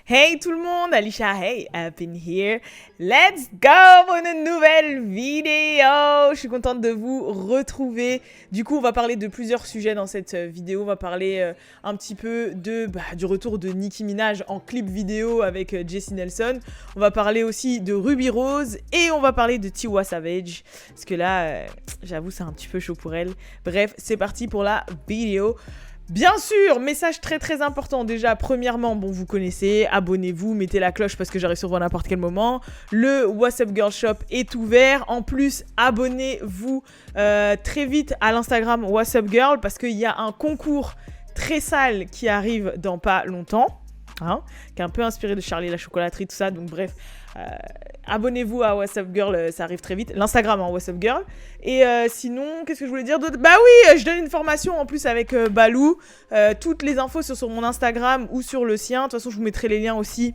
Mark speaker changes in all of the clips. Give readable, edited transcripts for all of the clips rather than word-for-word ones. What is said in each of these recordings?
Speaker 1: Hey tout le monde, Alicia, hey, up in here. Let's go pour une nouvelle vidéo. Je suis contente de vous retrouver. Du coup, on va parler de plusieurs sujets dans cette vidéo. On va parler un petit peu du retour de Nicki Minaj en clip vidéo avec Jessie Nelson. On va parler aussi de Ruby Rose et on va parler de Tiwa Savage. Parce que là, j'avoue, c'est un petit peu chaud pour elle. Bref, c'est parti pour la vidéo. Bien sûr, message très très important. Déjà, premièrement, bon, vous connaissez, abonnez-vous, mettez la cloche parce que j'arrive sur vous à n'importe quel moment. Le What's Up Girl Shop est ouvert. En plus, abonnez-vous très vite à l'Instagram What's Up Girl parce qu'il y a un concours très sale qui arrive dans pas longtemps. Qui est un peu inspiré de Charlie la chocolaterie, tout ça. Donc bref, abonnez-vous à What's Up Girl, ça arrive très vite. L'Instagram, What's Up Girl. Et sinon, qu'est-ce que je voulais dire d'autre? Bah oui, je donne une formation en plus avec Balou. Toutes les infos sont sur mon Instagram ou sur le sien. De toute façon, je vous mettrai les liens aussi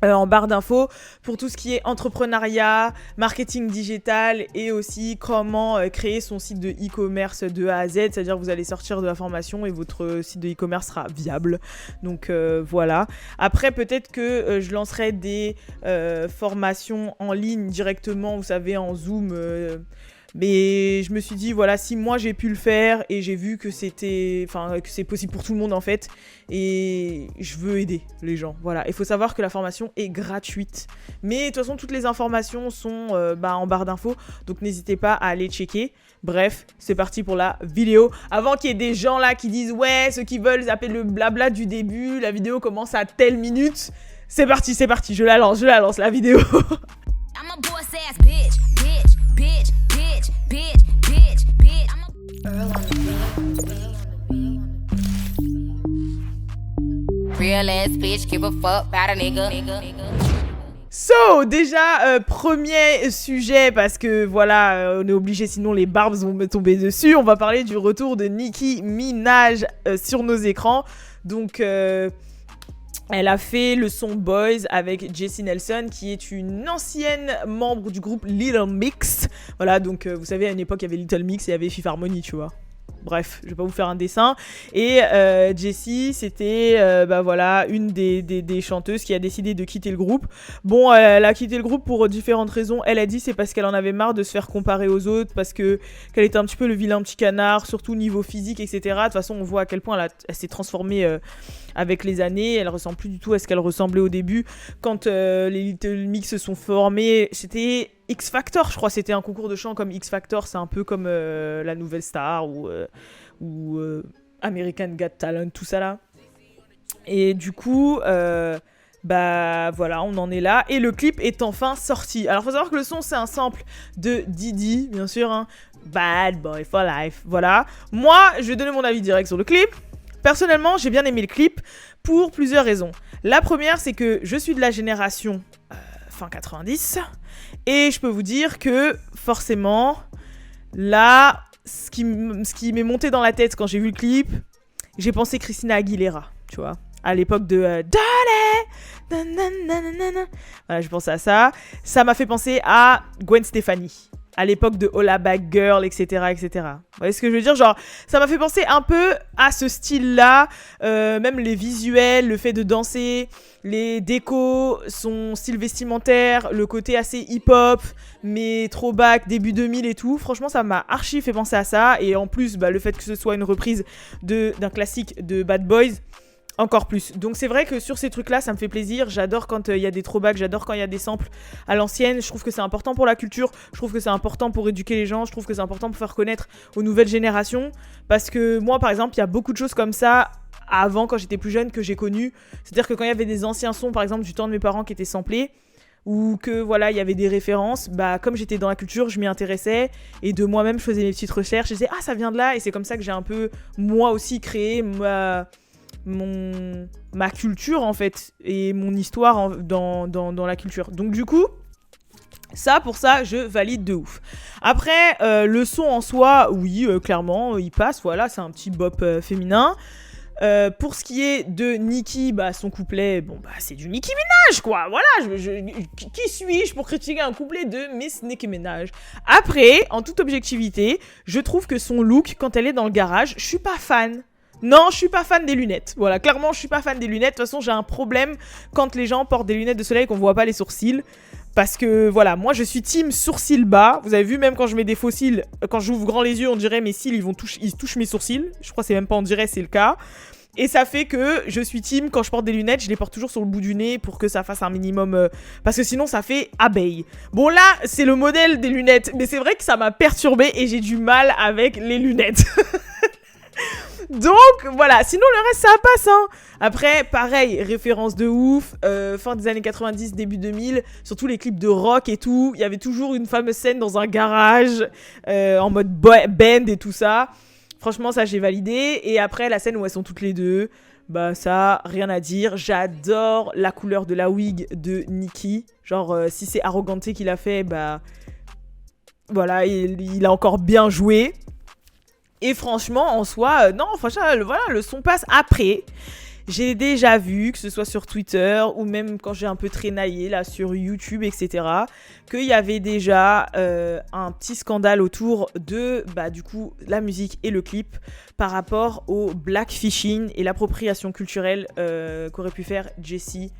Speaker 1: en barre d'infos pour tout ce qui est entrepreneuriat, marketing digital et aussi comment créer son site de e-commerce de A à Z, c'est-à-dire que vous allez sortir de la formation et votre site de e-commerce sera viable. Donc voilà. Après peut-être que je lancerai des formations en ligne directement, vous savez, en Zoom. Mais je me suis dit, voilà, si moi j'ai pu le faire et j'ai vu que que c'est possible pour tout le monde en fait, et je veux aider les gens, voilà. Il faut savoir que la formation est gratuite, mais de toute façon toutes les informations sont en barre d'infos, donc n'hésitez pas à aller checker. Bref, c'est parti pour la vidéo. Avant qu'il y ait des gens là qui disent, ouais, ceux qui veulent zapper le blabla du début, la vidéo commence à telle minute. C'est parti, je la lance la vidéo. I'm a boss ass bitch. Real ass bitch, give a fuck about a nigga. So, déjà, premier sujet, parce que voilà, on est obligé, sinon les barbes vont me tomber dessus. On va parler du retour de Nicki Minaj sur nos écrans. Donc, elle a fait le son Boys avec Jessie Nelson, qui est une ancienne membre du groupe Little Mix. Voilà, donc vous savez, à une époque, il y avait Little Mix et il y avait Fifth Harmony, tu vois. Bref, je vais pas vous faire un dessin. Et Jessie, c'était une des chanteuses qui a décidé de quitter le groupe. Bon, elle a quitté le groupe pour différentes raisons. Elle a dit c'est parce qu'elle en avait marre de se faire comparer aux autres, parce qu'elle était un petit peu le vilain petit canard, surtout niveau physique, etc. De toute façon, on voit à quel point elle s'est transformée avec les années. Elle ressemble plus du tout à ce qu'elle ressemblait au début. Quand les Little Mix se sont formés, c'était X Factor, je crois. C'était un concours de chant comme X Factor. C'est un peu comme la Nouvelle Star ou American Got Talent, tout ça là. Et du coup, voilà, on en est là. Et le clip est enfin sorti. Alors, faut savoir que le son, c'est un sample de Didi, bien sûr. Bad Boy for Life. Voilà. Moi, je vais donner mon avis direct sur le clip. Personnellement, j'ai bien aimé le clip pour plusieurs raisons. La première, c'est que je suis de la génération fin 90. Et je peux vous dire que, forcément, là, ce qui m'est monté dans la tête quand j'ai vu le clip, j'ai pensé Christina Aguilera, tu vois. À l'époque de Dolly. Voilà, je pensais à ça. Ça m'a fait penser à Gwen Stefani. À l'époque de Holla Back Girl, etc., etc. Vous voyez ce que je veux dire? Genre, ça m'a fait penser un peu à ce style-là. Même les visuels, le fait de danser, les décos, son style vestimentaire, le côté assez hip-hop, mais throwback, début 2000 et tout. Franchement, ça m'a archi fait penser à ça. Et en plus, le fait que ce soit une reprise d'un classique de Bad Boys, encore plus. Donc c'est vrai que sur ces trucs-là, ça me fait plaisir. J'adore quand il y a des throwbacks, j'adore quand il y a des samples à l'ancienne. Je trouve que c'est important pour la culture, je trouve que c'est important pour éduquer les gens, je trouve que c'est important pour faire connaître aux nouvelles générations. Parce que moi, par exemple, il y a beaucoup de choses comme ça avant, quand j'étais plus jeune, que j'ai connues. C'est-à-dire que quand il y avait des anciens sons, par exemple, du temps de mes parents qui étaient samplés, ou que voilà, il y avait des références, comme j'étais dans la culture, je m'y intéressais et de moi-même, je faisais mes petites recherches. Je disais, ça vient de là, et c'est comme ça que j'ai un peu, moi aussi, créé ma culture en fait et mon histoire dans la culture. Donc du coup, pour ça, je valide de ouf. Après, le son en soi, oui, clairement, il passe. Voilà, c'est un petit bop féminin. Pour ce qui est de Nicki, son couplet, c'est du Nicki Minaj, quoi. Voilà, qui suis-je pour critiquer un couplet de Miss Nicki Minaj? Après, en toute objectivité, je trouve que son look, quand elle est dans le garage, je suis pas fan. Non, je suis pas fan des lunettes. Voilà, clairement, je suis pas fan des lunettes. De toute façon, j'ai un problème quand les gens portent des lunettes de soleil et qu'on voit pas les sourcils. Parce que, voilà, moi, je suis team sourcils bas. Vous avez vu, même quand je mets des faux cils, quand j'ouvre grand les yeux, on dirait mes cils, ils touchent mes sourcils. Je crois que c'est même pas on dirait, c'est le cas. Et ça fait que je suis team, quand je porte des lunettes, je les porte toujours sur le bout du nez pour que ça fasse un minimum... parce que sinon, ça fait abeille. Bon, là, c'est le modèle des lunettes. Mais c'est vrai que ça m'a perturbée et j'ai du mal avec les lunettes. Donc, voilà. Sinon, le reste, ça passe, hein. Après, pareil, référence de ouf. Fin des années 90, début 2000. Surtout les clips de rock et tout. Il y avait toujours une fameuse scène dans un garage. En mode band et tout ça. Franchement, ça, j'ai validé. Et après, la scène où elles sont toutes les deux. Bah, ça, rien à dire. J'adore la couleur de la wig de Nicki. Genre, si c'est Arrogante qui l'a fait, bah... Voilà, il a encore bien joué. Et franchement, en soi, non, franchement, voilà, le son passe. Après, j'ai déjà vu, que ce soit sur Twitter ou même quand j'ai un peu traînaillé là sur YouTube, etc., qu'il y avait déjà un petit scandale autour de, bah, du coup, la musique et le clip par rapport au blackfishing et l'appropriation culturelle qu'aurait pu faire Jessie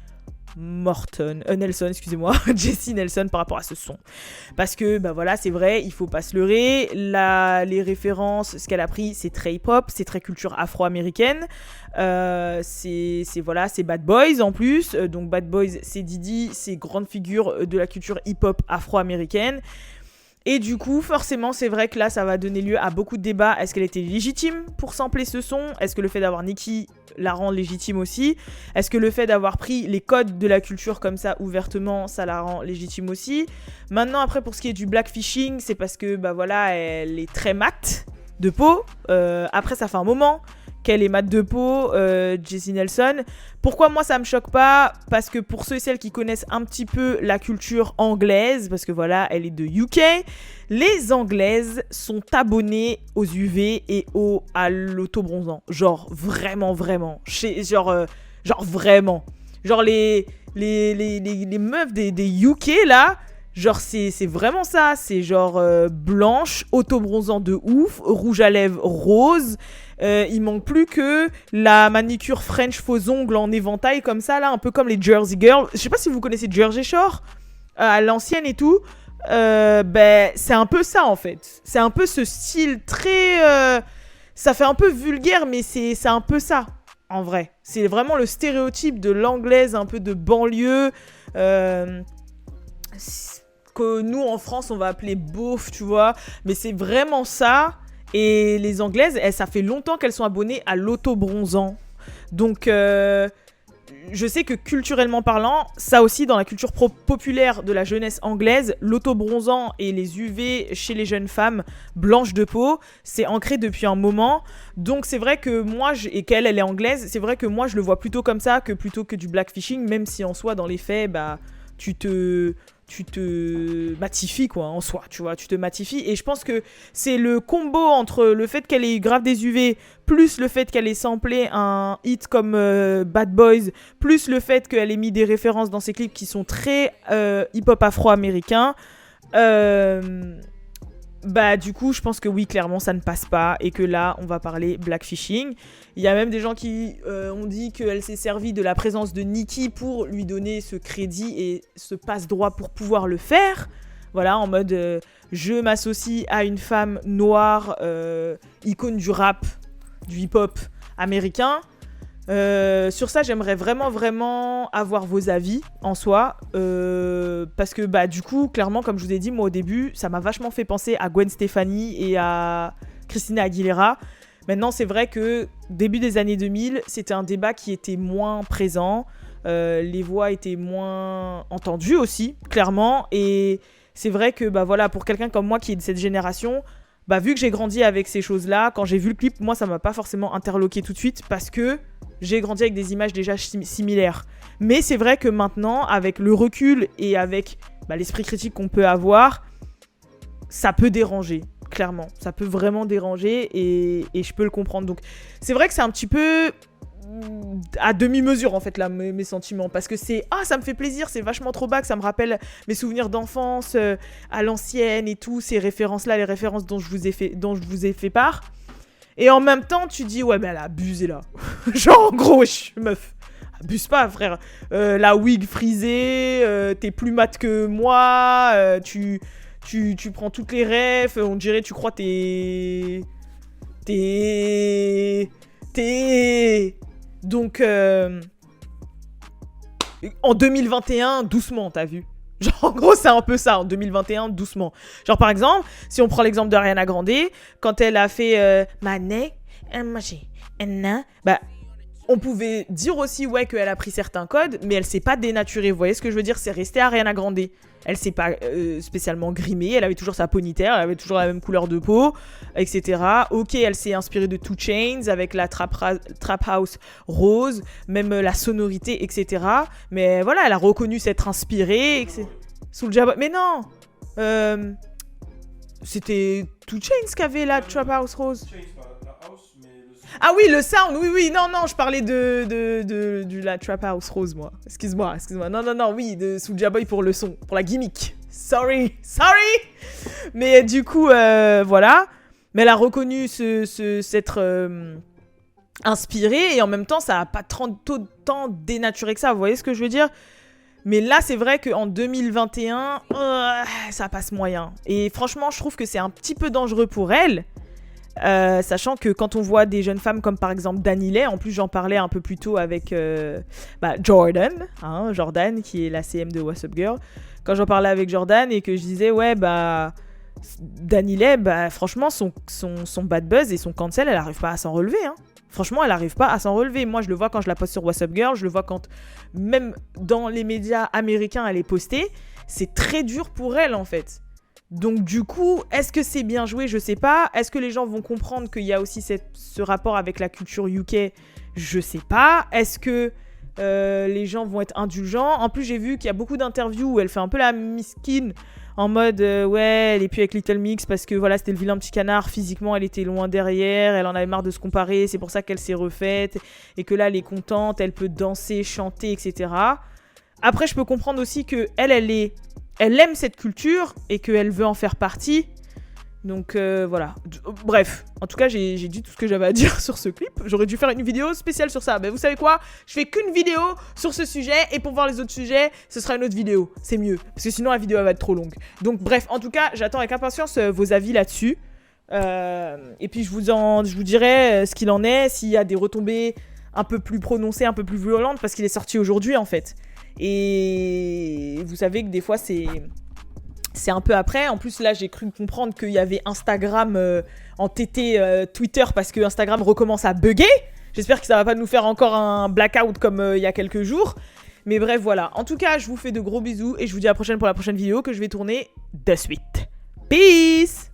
Speaker 1: Nelson, excusez-moi, Jessie Nelson par rapport à ce son. Parce que, bah voilà, c'est vrai, il faut pas se leurrer. Les références, ce qu'elle a pris, c'est très hip-hop, c'est très culture afro-américaine. C'est Bad Boys en plus. Donc Bad Boys, c'est Diddy, c'est grande figure de la culture hip-hop afro-américaine. Et du coup, forcément, c'est vrai que là, ça va donner lieu à beaucoup de débats. Est-ce qu'elle était légitime pour sampler ce son ? Est-ce que le fait d'avoir Nicki la rend légitime aussi ? Est-ce que le fait d'avoir pris les codes de la culture comme ça, ouvertement, ça la rend légitime aussi ? Maintenant, après, pour ce qui est du blackfishing, c'est parce que, bah voilà, elle est très mate de peau. Après, ça fait un moment qu'elle est mate de peau, Jessie Nelson. Pourquoi moi ça me choque pas ? Parce que pour ceux et celles qui connaissent un petit peu la culture anglaise, parce que voilà, elle est de UK, les Anglaises sont abonnées aux UV et à l'autobronzant. Genre vraiment, vraiment. Genre vraiment. Genre les meufs des UK là, genre c'est vraiment ça. C'est genre blanche, autobronzant de ouf, rouge à lèvres rose. Il manque plus que la manicure French faux ongles en éventail comme ça là, un peu comme les Jersey Girls. Je sais pas si vous connaissez Jersey Shore à l'ancienne et tout. C'est un peu ça en fait. C'est un peu ce style très... ça fait un peu vulgaire mais c'est un peu ça en vrai. C'est vraiment le stéréotype de l'anglaise un peu de banlieue que nous en France on va appeler beauf, tu vois. Mais c'est vraiment ça. Et les Anglaises, ça fait longtemps qu'elles sont abonnées à l'autobronzant. Donc, je sais que culturellement parlant, ça aussi dans la culture populaire de la jeunesse anglaise, l'autobronzant et les UV chez les jeunes femmes blanches de peau, c'est ancré depuis un moment. Donc c'est vrai que moi, et qu'elle est anglaise, c'est vrai que moi je le vois plutôt comme ça que plutôt que du blackfishing, même si en soi, dans les faits, bah, tu te matifies quoi en soi, tu vois, tu te matifies. Et je pense que c'est le combo entre le fait qu'elle ait grave des UV plus le fait qu'elle ait samplé un hit comme Bad Boys, plus le fait qu'elle ait mis des références dans ses clips qui sont très hip-hop afro-américain. Bah du coup je pense que oui, clairement ça ne passe pas et que là on va parler blackfishing. Il y a même des gens qui ont dit qu'elle s'est servie de la présence de Nicki pour lui donner ce crédit et ce passe-droit pour pouvoir le faire. Voilà, en mode je m'associe à une femme noire, icône du rap, du hip-hop américain. Sur ça, j'aimerais vraiment avoir vos avis en soi, parce que bah du coup, clairement, comme je vous ai dit, moi au début, ça m'a vachement fait penser à Gwen Stefani et à Christina Aguilera. Maintenant, c'est vrai que début des années 2000, c'était un débat qui était moins présent, les voix étaient moins entendues aussi, clairement, et c'est vrai que bah voilà, pour quelqu'un comme moi qui est de cette génération, bah vu que j'ai grandi avec ces choses-là, quand j'ai vu le clip, moi ça m'a pas forcément interloqué tout de suite parce que j'ai grandi avec des images déjà similaires. Mais c'est vrai que maintenant, avec le recul et avec l'esprit critique qu'on peut avoir, ça peut déranger, clairement. Ça peut vraiment déranger et je peux le comprendre. Donc c'est vrai que c'est un petit peu à demi-mesure en fait là mes sentiments, parce que c'est ça me fait plaisir, c'est vachement trop bac, ça me rappelle mes souvenirs d'enfance à l'ancienne et tout, ces références là, les références dont je vous ai fait part. Et en même temps, tu dis, ouais, mais elle a abusé là. Genre, en gros, meuf, abuse pas, frère. La wig frisée, t'es plus mat que moi, tu prends toutes les refs, on dirait, tu crois, Donc, en 2021, doucement, t'as vu? Genre, en gros, c'est un peu ça, en 2021, doucement. Genre, par exemple, si on prend l'exemple d'Ariana Grande, quand elle a fait ma neck, bah, on pouvait dire aussi, ouais, qu'elle a pris certains codes, mais elle s'est pas dénaturée. Vous voyez ce que je veux dire? C'est resté Ariana Grande. Elle s'est pas spécialement grimée, elle avait toujours sa ponytail, elle avait toujours la même couleur de peau, etc. Ok, elle s'est inspirée de 2 Chainz avec la trap house rose, même la sonorité, etc. Mais voilà, elle a reconnu s'être inspirée, sous le jab. Mais non, c'était 2 Chainz qui avait la trap house rose. Ah oui, le sound, oui, non, je parlais de la trap house rose, moi. Excuse-moi. Non, oui, de Soulja Boy pour le son, pour la gimmick. Sorry. Mais du coup, voilà. Mais elle a reconnu s'être inspirée, et en même temps, ça a pas tant dénaturé que ça, vous voyez ce que je veux dire? Mais là, c'est vrai qu'en 2021, ça passe moyen. Et franchement, je trouve que c'est un petit peu dangereux pour elle. Sachant que quand on voit des jeunes femmes comme par exemple Danileh, en plus j'en parlais un peu plus tôt avec Jordan, Jordan qui est la CM de What's Up Girl, quand j'en parlais avec Jordan et que je disais ouais bah Danileh, bah franchement son bad buzz et son cancel, elle arrive pas à s'en relever, hein. Franchement, elle arrive pas à s'en relever. Moi, je le vois quand je la poste sur What's Up Girl, je le vois quand même dans les médias américains elle est postée. C'est très dur pour elle en fait. Donc du coup, est-ce que c'est bien joué? Je sais pas. Est-ce que les gens vont comprendre qu'il y a aussi ce rapport avec la culture UK? Je sais pas. Est-ce que les gens vont être indulgents? En plus, j'ai vu qu'il y a beaucoup d'interviews où elle fait un peu la miskine, en mode ouais, elle est plus avec Little Mix parce que voilà, c'était le vilain petit canard. Physiquement, elle était loin derrière. Elle en avait marre de se comparer. C'est pour ça qu'elle s'est refaite. Et que là, elle est contente. Elle peut danser, chanter, etc. Après, je peux comprendre aussi que elle aime cette culture et qu'elle veut en faire partie. Donc voilà. Bref, en tout cas, j'ai dit tout ce que j'avais à dire sur ce clip. J'aurais dû faire une vidéo spéciale sur ça. Mais vous savez quoi? Je fais qu'une vidéo sur ce sujet. Et pour voir les autres sujets, ce sera une autre vidéo. C'est mieux. Parce que sinon, la vidéo elle va être trop longue. Donc bref, en tout cas, j'attends avec impatience vos avis là-dessus. Et puis, je vous dirai ce qu'il en est. S'il y a des retombées un peu plus prononcées, un peu plus violentes. Parce qu'il est sorti aujourd'hui, en fait. Et vous savez que des fois, c'est un peu après. En plus, là, j'ai cru comprendre qu'il y avait Instagram en TT Twitter parce que Instagram recommence à bugger. J'espère que ça va pas nous faire encore un blackout comme il y a quelques jours. Mais bref, voilà. En tout cas, je vous fais de gros bisous et je vous dis à la prochaine pour la prochaine vidéo que je vais tourner de suite. Peace!